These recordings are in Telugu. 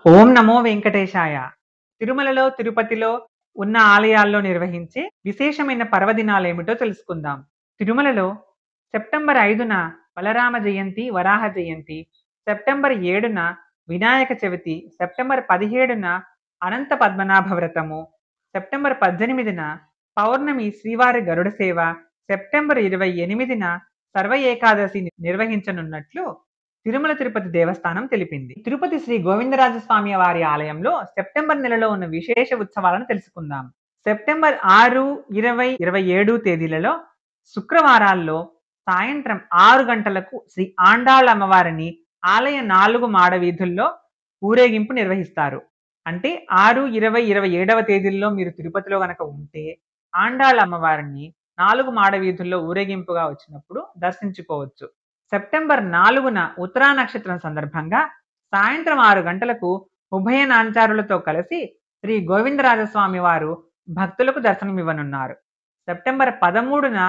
ఓం నమో వెంకటేశాయ. తిరుమలలో, తిరుపతిలో ఉన్న ఆలయాల్లో నిర్వహించే విశేషమైన పర్వదినాలేమిటో తెలుసుకుందాం. తిరుమలలో సెప్టెంబర్ 5న బలరామ జయంతి, వరాహ జయంతి, సెప్టెంబర్ 7న వినాయక చవితి, సెప్టెంబర్ 17న అనంత పద్మనాభ వ్రతము, సెప్టెంబర్ 18న పౌర్ణమి శ్రీవారి గరుడ సేవ, సెప్టెంబర్ 28న సర్వ ఏకాదశి నిర్వహించనున్నట్లు తిరుమల తిరుపతి దేవస్థానం తెలిపింది. తిరుపతి శ్రీ గోవిందరాజస్వామి వారి ఆలయంలో సెప్టెంబర్ నెలలో ఉన్న విశేష ఉత్సవాలను తెలుసుకుందాం. సెప్టెంబర్ 6, 20, 27 తేదీలలో శుక్రవారాల్లో సాయంత్రం 6 గంటలకు శ్రీ ఆండాళ్ళ అమ్మవారిని ఆలయ 4 మాడ వీధుల్లో ఊరేగింపు నిర్వహిస్తారు. అంటే 6, 20, 27వ తేదీల్లో మీరు తిరుపతిలో గనక ఉంటే ఆండాళ్ళ అమ్మవారిని 4 మాడ వీధుల్లో ఊరేగింపుగా వచ్చినప్పుడు దర్శించుకోవచ్చు. సెప్టెంబర్ 4న ఉత్తరా నక్షత్రం సందర్భంగా సాయంత్రం 6 గంటలకు ఉభయ నాంచారులతో కలిసి శ్రీ గోవిందరాజస్వామి వారు భక్తులకు దర్శనమివ్వనున్నారు. సెప్టెంబర్ 13న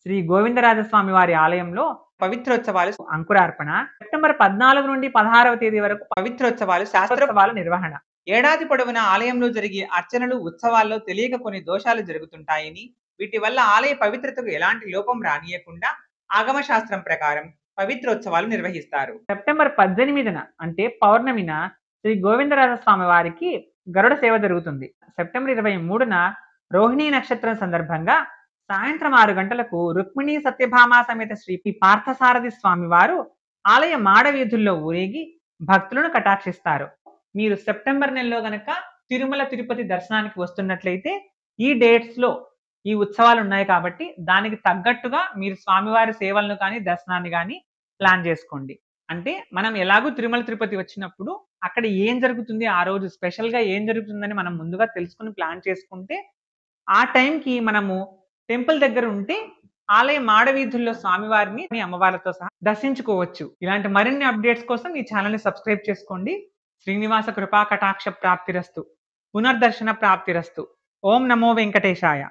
శ్రీ గోవిందరాజస్వామి వారి ఆలయంలో పవిత్రోత్సవాలు అంకురార్పణ, సెప్టెంబర్ 14 నుండి 16వ తేదీ వరకు పవిత్రోత్సవాలు, శాస్త్రోత్సవాల నిర్వహణ. ఏడాది పొడవునా ఆలయంలో జరిగే అర్చనలు, ఉత్సవాల్లో తెలియక కొన్ని దోషాలు జరుగుతుంటాయని, వీటి వల్ల ఆలయ పవిత్రతకు ఎలాంటి లోపం రానియకుండా ఆగమ శాస్త్రం ప్రకారం పవిత్రోత్సవాలు నిర్వహిస్తారు. సెప్టెంబర్ 18న అంటే పౌర్ణమిన శ్రీ గోవిందరాజస్వామి వారికి గరుడ సేవ జరుగుతుంది. సెప్టెంబర్ 23న రోహిణీ నక్షత్రం సందర్భంగా సాయంత్రం 6 గంటలకు రుక్మిణీ సత్యభామ సమేత శ్రీ పార్థసారథి స్వామి వారు ఆలయ మాడ వీధుల్లో ఊరేగి భక్తులను కటాక్షిస్తారు. మీరు సెప్టెంబర్ నెలలో గనక తిరుమల తిరుపతి దర్శనానికి వస్తున్నట్లయితే ఈ డేట్స్ లో ఈ ఉత్సవాలు ఉన్నాయి కాబట్టి దానికి తగ్గట్టుగా మీరు స్వామివారి సేవలను కానీ దర్శనాన్ని కానీ ప్లాన్ చేసుకోండి. అంటే మనం ఎలాగూ తిరుమల తిరుపతి వచ్చినప్పుడు అక్కడ ఏం జరుగుతుంది, ఆ రోజు స్పెషల్గా ఏం జరుగుతుందని మనం ముందుగా తెలుసుకుని ప్లాన్ చేసుకుంటే ఆ టైంకి మనము టెంపుల్ దగ్గర ఉంటే ఆలయ మాడవీధుల్లో స్వామివారిని మీ అమ్మవారితో సహా దర్శించుకోవచ్చు. ఇలాంటి మరిన్ని అప్డేట్స్ కోసం ఈ ఛానల్ని సబ్స్క్రైబ్ చేసుకోండి. శ్రీనివాస కృపా కటాక్ష ప్రాప్తిరస్తు, పునర్దర్శన ప్రాప్తిరస్తు. ఓం నమో వెంకటేశాయ.